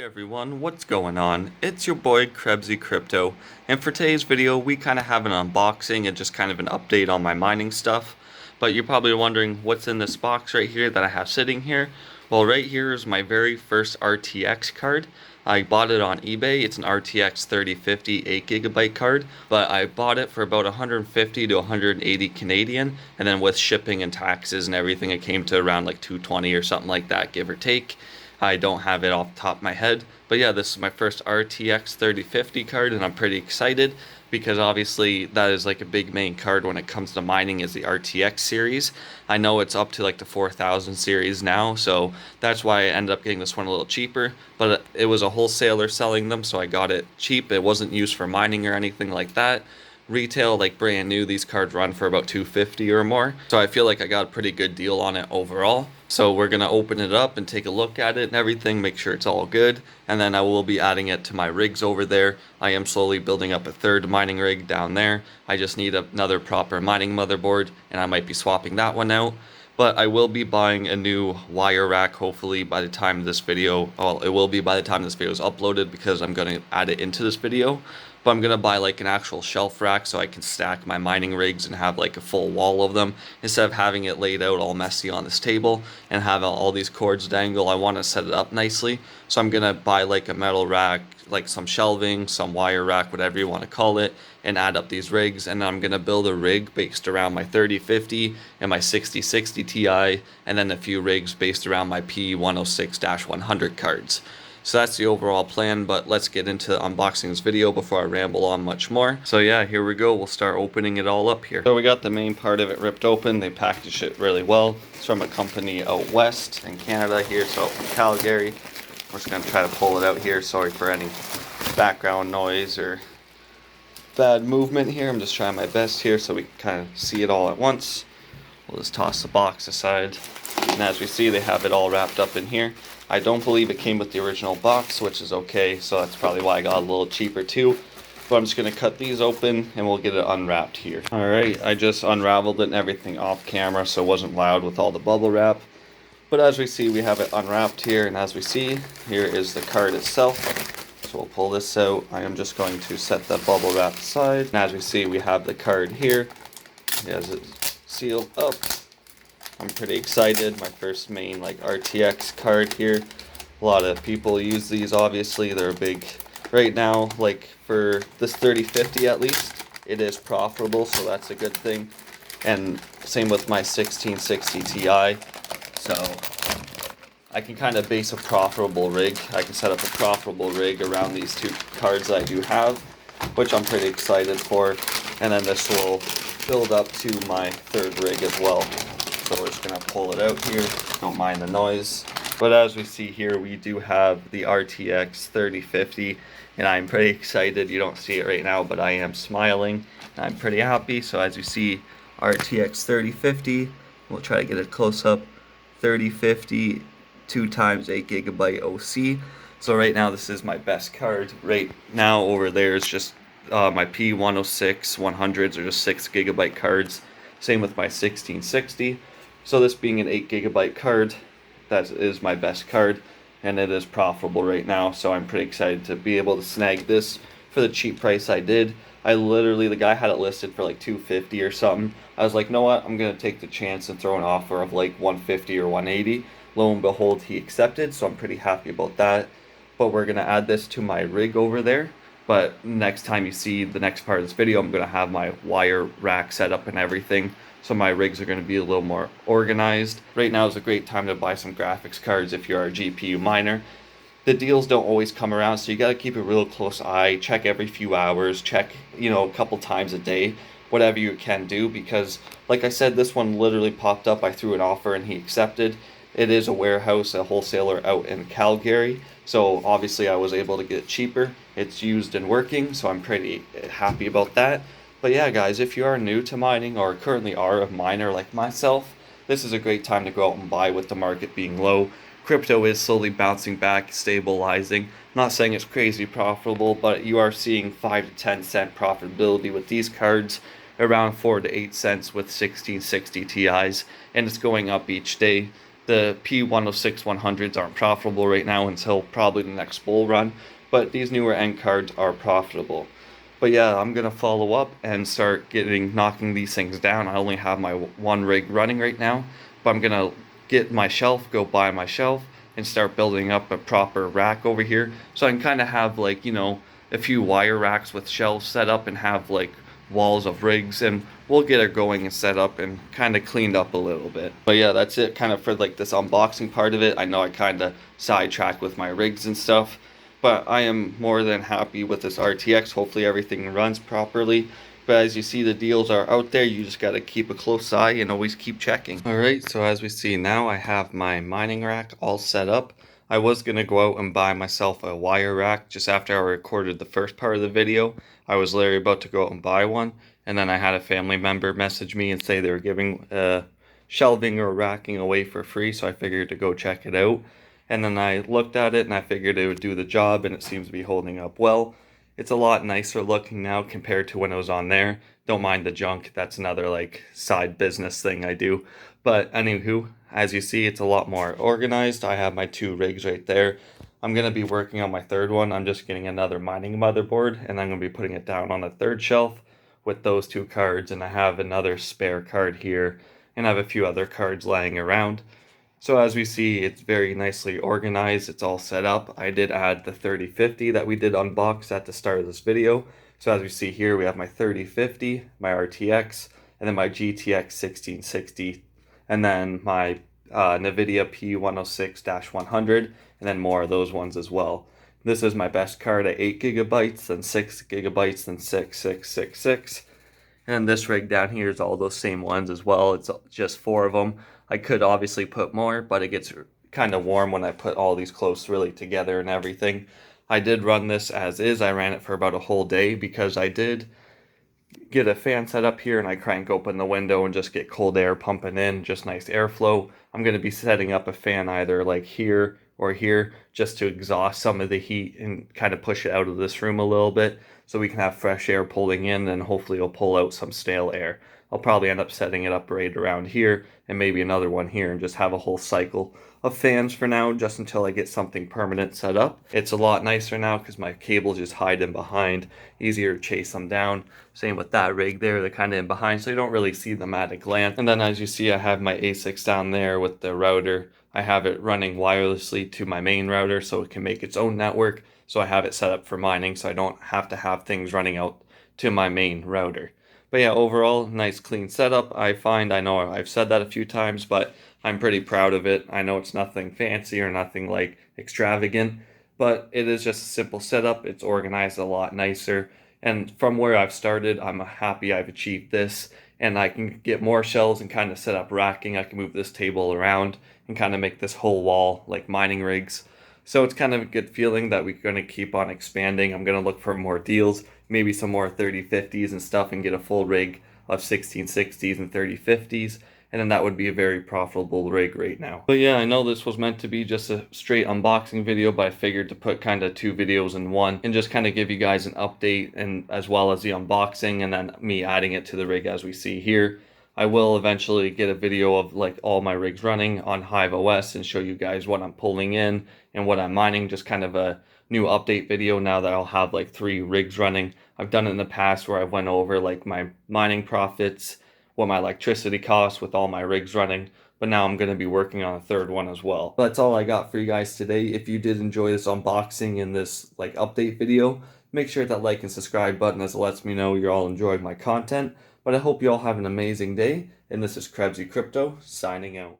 Everyone, what's going on? It's your boy Krebsy Crypto, and for today's video we kind of have an unboxing and just kind of an update on my mining stuff. But you're probably wondering what's in this box right here that I have sitting here. Well, right here is my very first RTX card. I bought it on eBay. It's an RTX 3050 8GB card, but I bought it for about 150 to 180 Canadian, and then with shipping and taxes and everything it came to around like 220 or something like that, give or take. I don't have it off the top of my head, but yeah, this is my first RTX 3050 card, and I'm pretty excited because obviously that is like a big main card when it comes to mining is the RTX series. I know it's up to like the 4000 series now, so that's why I ended up getting this one a little cheaper, but it was a wholesaler selling them, so I got it cheap. It wasn't used for mining or anything like that. Retail, like brand new, these cards run for about 250 or more, so I feel like I got a pretty good deal on it overall. So we're gonna open it up and take a look at it and everything, make sure it's all good, and then I will be adding it to my rigs over there. I am slowly building up a third mining rig down there. I just need another proper mining motherboard, and I might be swapping that one out. But I will be buying a new wire rack hopefully by the time this video, well, it will be by the time this video is uploaded because I'm going to add it into this video. But I'm going to buy like an actual shelf rack so I can stack my mining rigs and have like a full wall of them instead of having it laid out all messy on this table and have all these cords dangle. I want to set it up nicely. So I'm going to buy like a metal rack, like some shelving, some wire rack, whatever you want to call it, and add up these rigs. And I'm going to build a rig based around my 3050 and my 6060 Ti, and then a few rigs based around my P106-100 cards. So that's the overall plan, but let's get into unboxing this video before I ramble on much more. So yeah, here we go. We'll start opening it all up here. So we got the main part of it ripped open. They packaged it really well. It's from a company out west in Canada here, so out from Calgary. We're just going to try to pull it out here. Sorry for any background noise or bad movement here. I'm just trying my best here so we can kind of see it all at once. We'll just toss the box aside. And as we see, they have it all wrapped up in here. I don't believe it came with the original box, which is okay, so that's probably why I got a little cheaper too. But I'm just going to cut these open and we'll get it unwrapped here. Alright, I just unraveled it and everything off camera so it wasn't loud with all the bubble wrap. But as we see, we have it unwrapped here, and as we see, here is the card itself. So we'll pull this out. I am just going to set the bubble wrap aside. And as we see, we have the card here. It has it sealed up. I'm pretty excited. My first main like RTX card here. A lot of people use these, obviously. They're big right now, like for this 3050 at least. It is profitable, so that's a good thing. And same with my 1660 Ti. So I can kind of base a profitable rig. I can set up a profitable rig around these two cards that I do have, which I'm pretty excited for. And then this will build up to my third rig as well. So we're just going to pull it out here. Don't mind the noise. But as we see here, we do have the RTX 3050, and I'm pretty excited. You don't see it right now, but I am smiling, and I'm pretty happy. So as you see, RTX 3050, we'll try to get a close-up, 3050, 2x 8GB OC. So right now, this is my best card. Right now, over there is just my P106 100s are just 6GB cards. Same with my 1660. So this being an 8GB card, that is my best card, and it is profitable right now, so I'm pretty excited to be able to snag this for the cheap price I did. I literally, the guy had it listed for like $250 or something. I was like, you know what, I'm going to take the chance and throw an offer of like $150 or $180. Lo and behold, he accepted, so I'm pretty happy about that. But we're going to add this to my rig over there. But next time you see the next part of this video, I'm going to have my wire rack set up and everything. So my rigs are going to be a little more organized. Right now is a great time to buy some graphics cards if you're a GPU miner. The deals don't always come around, so you got to keep a real close eye. Check every few hours. Check, a couple times a day. Whatever you can do, because like I said, this one literally popped up. I threw an offer and he accepted. It is a warehouse, a wholesaler out in Calgary. So obviously I was able to get it cheaper. It's used and working, so I'm pretty happy about that. But yeah, guys, if you are new to mining or currently are a miner like myself, this is a great time to go out and buy with the market being low. Crypto is slowly bouncing back, stabilizing. I'm not saying it's crazy profitable, but you are seeing 5 to 10 cent profitability with these cards, around 4 to 8 cents with 1660 Ti's, and it's going up each day. The P106 100s aren't profitable right now until probably the next bull run, but these newer end cards are profitable. But yeah, I'm gonna follow up and start knocking these things down. I only have my one rig running right now, but I'm gonna get my shelf, go buy my shelf, and start building up a proper rack over here. So I can kind of have like, a few wire racks with shelves set up and have like walls of rigs, and we'll get it going and set up and kind of cleaned up a little bit. But yeah, that's it kind of for like this unboxing part of it. I know I kind of sidetracked with my rigs and stuff, but I am more than happy with this RTX. Hopefully everything runs properly. But as you see, the deals are out there. You just got to keep a close eye and always keep checking. All right, so as we see now, I have my mining rack all set up. I was going to go out and buy myself a wire rack just after I recorded the first part of the video. I was literally about to go out and buy one, and then I had a family member message me and say they were giving shelving or racking away for free, so I figured to go check it out. And then I looked at it and I figured it would do the job, and it seems to be holding up well. It's a lot nicer looking now compared to when it was on there. Don't mind the junk. That's another like side business thing I do. But anywho, as you see, it's a lot more organized. I have my two rigs right there. I'm going to be working on my third one. I'm just getting another mining motherboard, and I'm going to be putting it down on the third shelf with those two cards. And I have another spare card here, and I have a few other cards lying around. So as we see, it's very nicely organized. It's all set up. I did add the 3050 that we did unbox at the start of this video. So as we see here, we have my 3050, my RTX, and then my GTX 1660, and then my nvidia P106-100, and then more of those ones as well. This is my best card at 8 gigabytes, then 6 gigabytes, then 6. And this rig down here is all those same ones as well. It's just 4 of them. I could obviously put more, but it gets kind of warm when I put all these close really together and everything. I did run this as is. I ran it for about a whole day because I did get a fan set up here and I crank open the window and just get cold air pumping in, just nice airflow. I'm going to be setting up a fan either like here or here just to exhaust some of the heat and kind of push it out of this room a little bit so we can have fresh air pulling in, and hopefully it'll pull out some stale air. I'll probably end up setting it up right around here and maybe another one here and just have a whole cycle of fans for now just until I get something permanent set up. It's a lot nicer now because my cables just hide in behind, easier to chase them down. Same with that rig there, they're kind of in behind so you don't really see them at a glance. And then as you see, I have my ASICs down there with the router. I have it running wirelessly to my main router so it can make its own network. So I have it set up for mining so I don't have to have things running out to my main router. But yeah, overall, nice clean setup. I know I've said that a few times, but I'm pretty proud of it. I know it's nothing fancy or nothing like extravagant, but it is just a simple setup. It's organized a lot nicer. And from where I've started, I'm happy I've achieved this. And I can get more shelves and kind of set up racking. I can move this table around and kind of make this whole wall like mining rigs. So it's kind of a good feeling that we're going to keep on expanding. I'm going to look for more deals, maybe some more 3050s and stuff, and get a full rig of 1660s and 3050s. And then that would be a very profitable rig right now. But yeah, I know this was meant to be just a straight unboxing video, but I figured to put kind of two videos in one and just kind of give you guys an update, and as well as the unboxing and then me adding it to the rig as we see here. I will eventually get a video of like all my rigs running on Hive OS and show you guys what I'm pulling in and what I'm mining, just kind of a new update video now that I'll have like 3 rigs running. I've done it in the past where I went over like my mining profits, what my electricity costs with all my rigs running, but now I'm going to be working on a third one as well. But that's all I got for you guys today. If you did enjoy this unboxing and this like update video, make sure that like and subscribe button, as it lets me know you're all enjoying my content. But I hope you all have an amazing day, and this is Krebsy Crypto signing out.